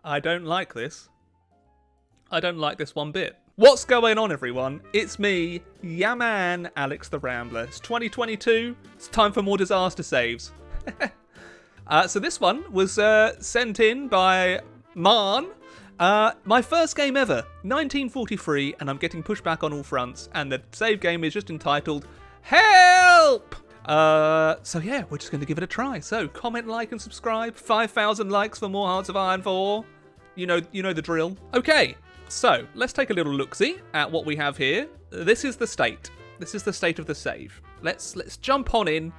I don't like this. I don't like this one bit. What's going on, everyone? It's me, man, Alex the Rambler. It's 2022. It's time for more disaster saves. So this one was sent in by Marn. My first game ever, 1943, and I'm getting pushed back on all fronts, and the save game is just entitled Help! So yeah, we're just going to give it a try. So comment, like, and subscribe. 5,000 likes for more Hearts of Iron 4. You know the drill. Okay, so let's take a little look-see at what we have here. This is the state. This is the state of the save. Let's jump on in.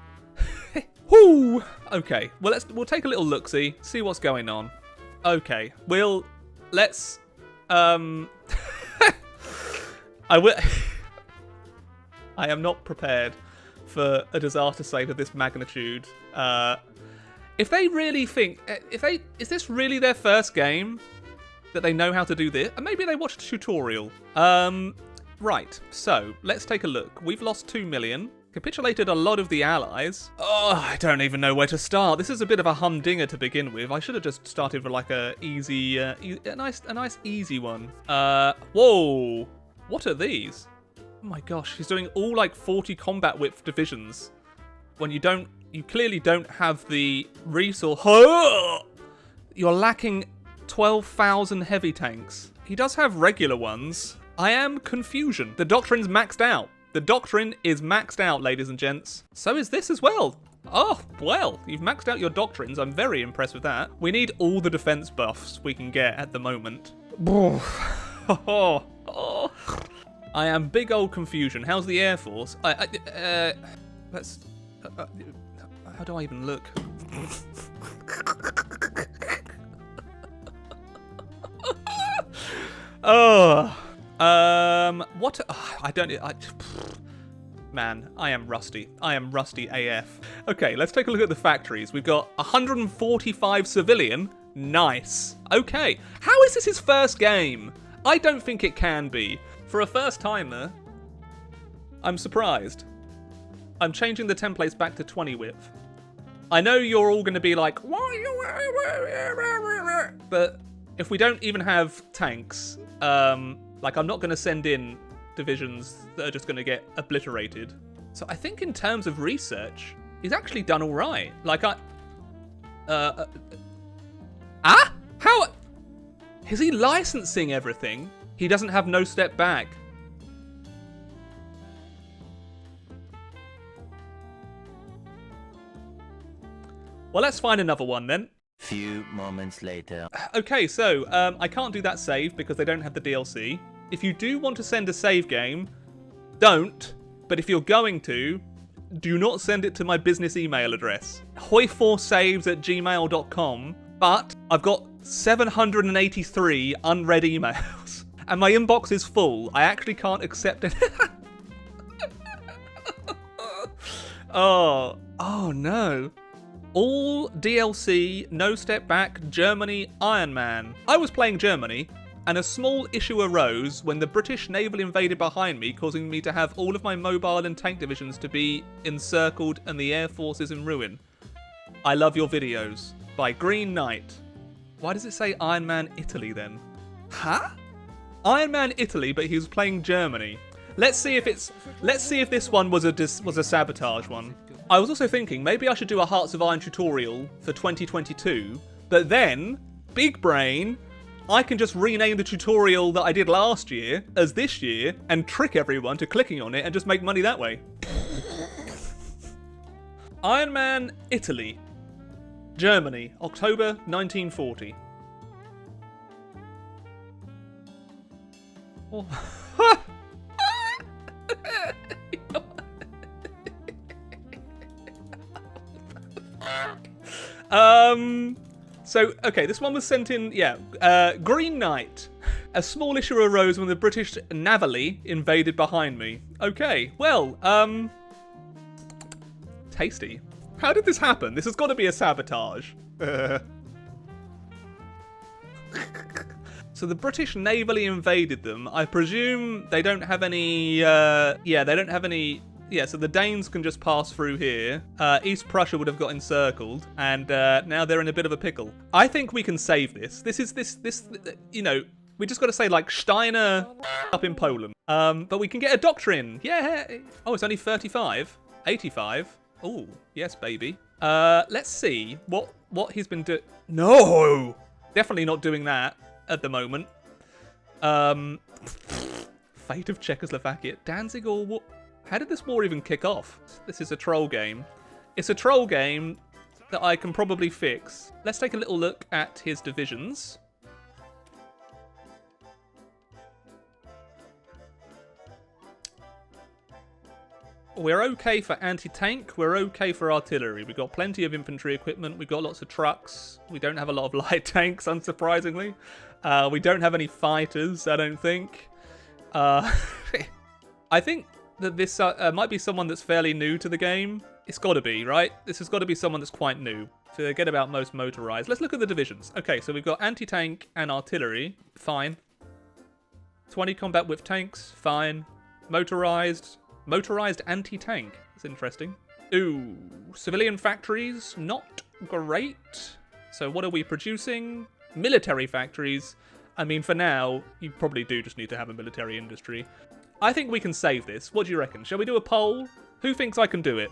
Whoo! Okay, well we'll take a little look-see, see what's going on. Okay, let's I am not prepared for a disaster save of this magnitude. If they really think, is this really their first game that they know how to do this? And maybe they watched a tutorial. Right, so let's take a look. We've lost 2 million. Capitulated a lot of the allies. Oh, I don't even know where to start. This is a bit of a humdinger to begin with. I should have just started with like a easy, a nice easy one. Whoa, what are these? Oh my gosh, he's doing all like 40 combat width divisions when you clearly don't have the resource. You're lacking 12,000 heavy tanks. He does have regular ones. I am confusion. The doctrine's maxed out. The doctrine is maxed out, ladies and gents. So is this as well. Oh, well, you've maxed out your doctrines. I'm very impressed with that. We need all the defense buffs we can get at the moment. I am big old confusion. How's the Air Force? Let's... how do I even look? What? Man, I am rusty. I am rusty AF. Okay, let's take a look at the factories. We've got 145 civilian. Nice. Okay, how is this his first game? I don't think it can be. For a first timer, I'm surprised. I'm changing the templates back to 20 width. I know you're all going to be like, why? But if we don't even have tanks, like I'm not going to send in divisions that are just going to get obliterated. So I think in terms of research, he's actually done all right. Like how is he licensing everything? He doesn't have no step back. Well, let's find another one then. Few moments later. Okay, so I can't do that save because they don't have the DLC. If you do want to send a save game, don't. But if you're going to, do not send it to my business email address. HOI4saves@gmail.com. But I've got 783 unread emails. And my inbox is full. I actually can't accept it. Oh no. All DLC, no step back, Germany, Iron Man. I was playing Germany, and a small issue arose when the British naval invaded behind me, causing me to have all of my mobile and tank divisions to be encircled and the air force is in ruin. I love your videos. By Green Knight. Why does it say Iron Man Italy then? Huh? Iron Man Italy, but he was playing Germany. Let's see if this one was a sabotage one. I was also thinking maybe I should do a Hearts of Iron tutorial for 2022, but then, big brain, I can just rename the tutorial that I did last year as this year and trick everyone to clicking on it and just make money that way. Iron Man Italy. Germany, October 1940. Oh. So, okay, this one was sent in, Green Knight. A small issue arose when the British navally invaded behind me. Okay, well, tasty. How did this happen? This has got to be a sabotage. So the British navally invaded them. I presume they don't have any, they don't have any Yeah, so the Danes can just pass through here. East Prussia would have got encircled, and now they're in a bit of a pickle. I think we can save this. This, you know, we just got to say, like, Steiner up in Poland. But we can get a doctrine. Yeah. Oh, it's only 35. 85. Oh, yes, baby. Let's see what he's been doing. No! Definitely not doing that at the moment. Fate of Czechoslovakia. Danzig or what? How did this war even kick off? This is a troll game. It's a troll game that I can probably fix. Let's take a little look at his divisions. We're okay for anti-tank. We're okay for artillery. We've got plenty of infantry equipment. We've got lots of trucks. We don't have a lot of light tanks, unsurprisingly. We don't have any fighters, I don't think. I think that this might be someone that's fairly new to the game. It's got to be, right? This has got to be someone that's quite new. Forget about most motorized. Let's look at the divisions. Okay, so we've got anti-tank and artillery. Fine. 20 combat with tanks. Fine. Motorized anti-tank. That's interesting. Ooh, civilian factories, not great. So what are we producing? Military factories. I mean, for now, you probably do just need to have a military industry. I think we can save this. What do you reckon? Shall we do a poll? Who thinks I can do it?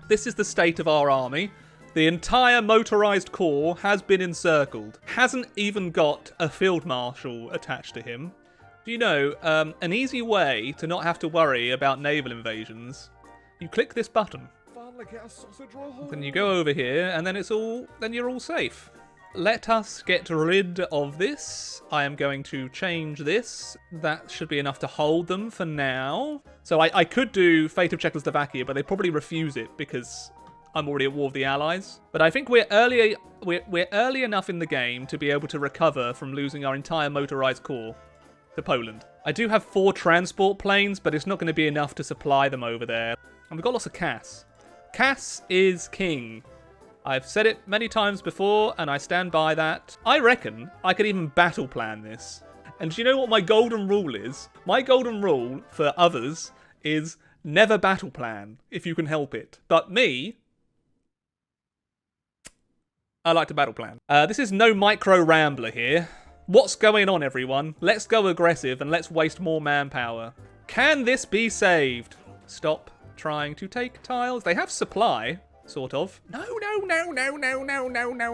This is the state of our army. The entire motorized corps has been encircled. Hasn't even got a field marshal attached to him. Do you know, an easy way to not have to worry about naval invasions? You click this button. Then you go over here, and then you're all safe. Let us get rid of this. I am going to change this. That should be enough to hold them for now. So I could do Fate of Czechoslovakia, but they probably refuse it because I'm already at war with the Allies. But I think we're early enough in the game to be able to recover from losing our entire motorized corps to Poland. I do have 4 transport planes, but it's not going to be enough to supply them over there. And we've got lots of CAS. CAS is king. I've said it many times before, and I stand by that. I reckon I could even battle plan this. And do you know what my golden rule is? My golden rule for others is never battle plan, if you can help it. But me, I like to battle plan. This is no micro Rambler here. What's going on, everyone? Let's go aggressive and let's waste more manpower. Can this be saved? Stop trying to take tiles. They have supply, sort of. No.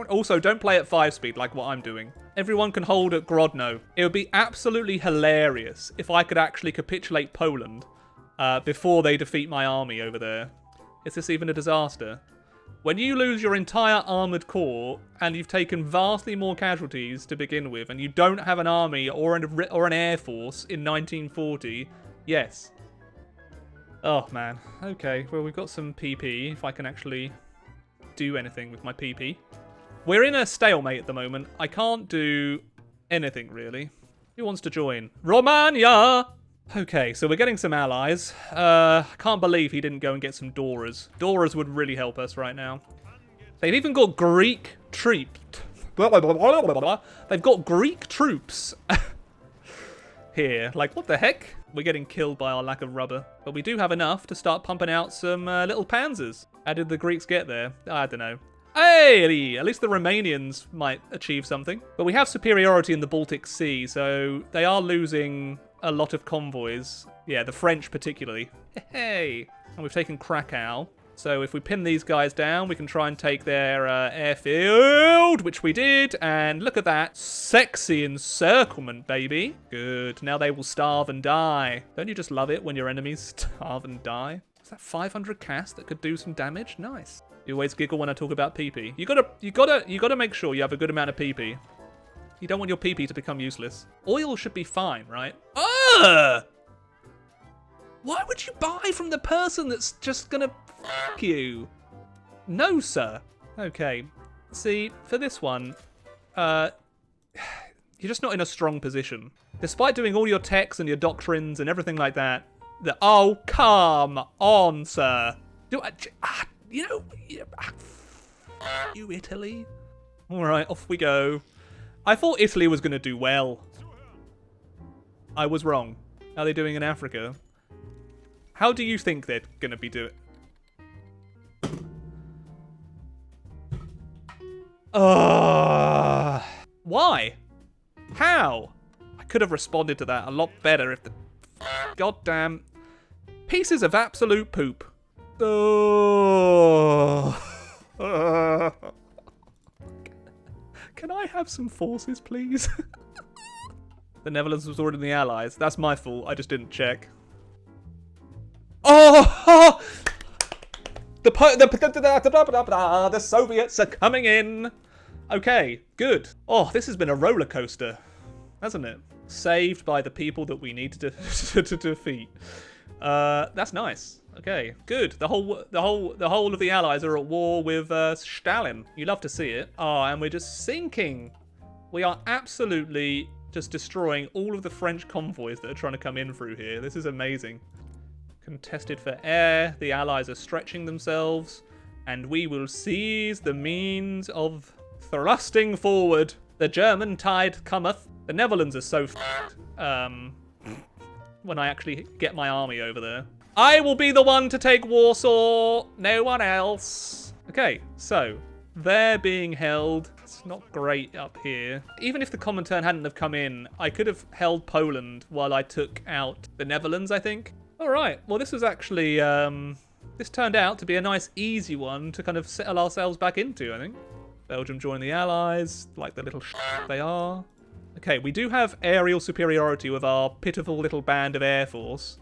Also, don't play at 5 speed like what I'm doing. Everyone can hold at Grodno. It would be absolutely hilarious if I could actually capitulate Poland before they defeat my army over there. Is this even a disaster? When you lose your entire armoured corps and you've taken vastly more casualties to begin with and you don't have an army or an air force in 1940, yes. Oh, man. Okay, well, we've got some PP, if I can actually do anything with my PP. We're in a stalemate at the moment. I can't do anything, really. Who wants to join? Romania! Okay, so we're getting some allies. I can't believe he didn't go and get some Doras. Doras would really help us right now. They've even got Greek troops. They've got Greek troops here. Like, what the heck? We're getting killed by our lack of rubber. But we do have enough to start pumping out some little panzers. How did the Greeks get there? I don't know. Hey! At least the Romanians might achieve something. But we have superiority in the Baltic Sea, so they are losing a lot of convoys. Yeah, the French particularly. Hey! And we've taken Krakow. So if we pin these guys down, we can try and take their airfield, which we did. And look at that. Sexy encirclement, baby. Good. Now they will starve and die. Don't you just love it when your enemies starve and die? Is that 500 cast that could do some damage? Nice. You always giggle when I talk about PP. You gotta make sure you have a good amount of PP. You don't want your PP to become useless. Oil should be fine, right? Ugh! Why would you buy from the person that's just gonna f*** you? No, sir. Okay. See, for this one, you're just not in a strong position. Despite doing all your techs and your doctrines and everything like that, oh, come on, sir. You Italy. All right, off we go. I thought Italy was going to do well. I was wrong. How are they doing in Africa? How do you think they're going to be doing? Why? How? I could have responded to that a lot better if the goddamn pieces of absolute poop. Oh. Can I have some forces, please? The Netherlands was already in the Allies. That's my fault. I just didn't check. Oh! The Soviets are coming in. Okay, good. Oh, this has been a roller coaster, hasn't it? Saved by the people that we need to defeat. That's nice. Okay, good. The whole of the Allies are at war with Stalin. You love to see it. Oh, and we're just sinking. We are absolutely just destroying all of the French convoys that are trying to come in through here. This is amazing. Contested for air. The Allies are stretching themselves, and we will seize the means of thrusting forward. The German tide cometh. The Netherlands are so when I actually get my army over there. I will be the one to take Warsaw, no one else. Okay, so they're being held. It's not great up here. Even if the Comintern hadn't have come in, I could have held Poland while I took out the Netherlands, I think. All right, well, this was actually, this turned out to be a nice, easy one to kind of settle ourselves back into, I think. Belgium joined the Allies, like the little they are. Okay, we do have aerial superiority with our pitiful little band of Air Force.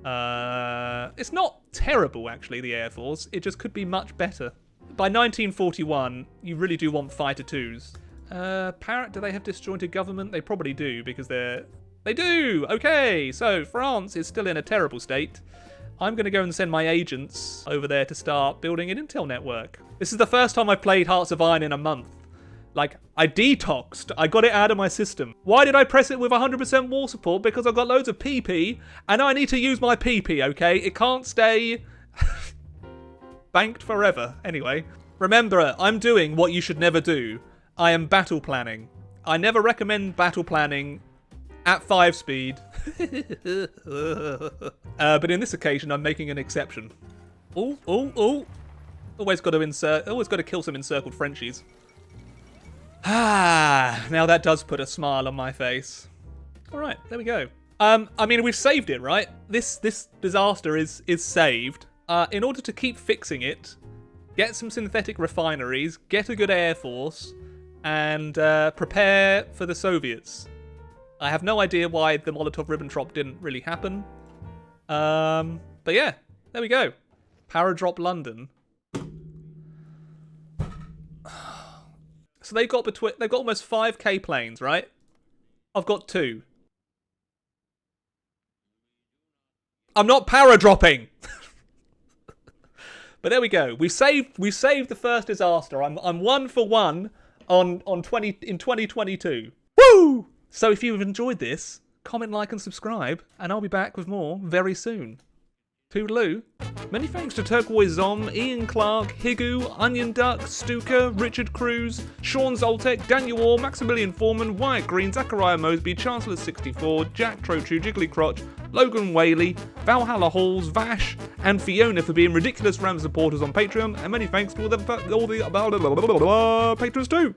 It's not terrible, actually, the Air Force. It just could be much better. By 1941, you really do want fighter twos. Do they have disjointed government? They probably do, because they do! Okay, so France is still in a terrible state. I'm going to go and send my agents over there to start building an intel network. This is the first time I've played Hearts of Iron in a month. Like, I detoxed. I got it out of my system. Why did I press it with 100% war support? Because I've got loads of PP, and I need to use my PP, okay? It can't stay banked forever. Anyway, remember, I'm doing what you should never do. I am battle planning. I never recommend battle planning at 5 speed. But in this occasion, I'm making an exception. Oh. Always got to kill some encircled Frenchies. Now that does put a smile on my face. All right, there we go. I mean, we've saved it, right? This disaster is saved. In order to keep fixing it, get some synthetic refineries, get a good air force, and prepare for the Soviets. I have no idea why the Molotov-Ribbentrop didn't really happen. But yeah, there we go. Paradrop London. So they've got almost 5k planes, right? I've got 2. I'm not paradropping. But there we go. We saved the first disaster. I'm 1 for 1 in 2022. Woo! So if you've enjoyed this, comment, like, and subscribe, and I'll be back with more very soon. Toodaloo. Many thanks to Turquoise Zom, Ian Clark, Higu, Onion Duck, Stuka, Richard Cruz, Sean Zoltek, Daniel Orr, Maximilian Foreman, Wyatt Green, Zachariah Mosby, Chancellor64, Jack Trochu, Jiggly Crotch, Logan Whaley, Valhalla Halls, Vash, and Fiona for being ridiculous Ram supporters on Patreon, and many thanks to all the patrons too.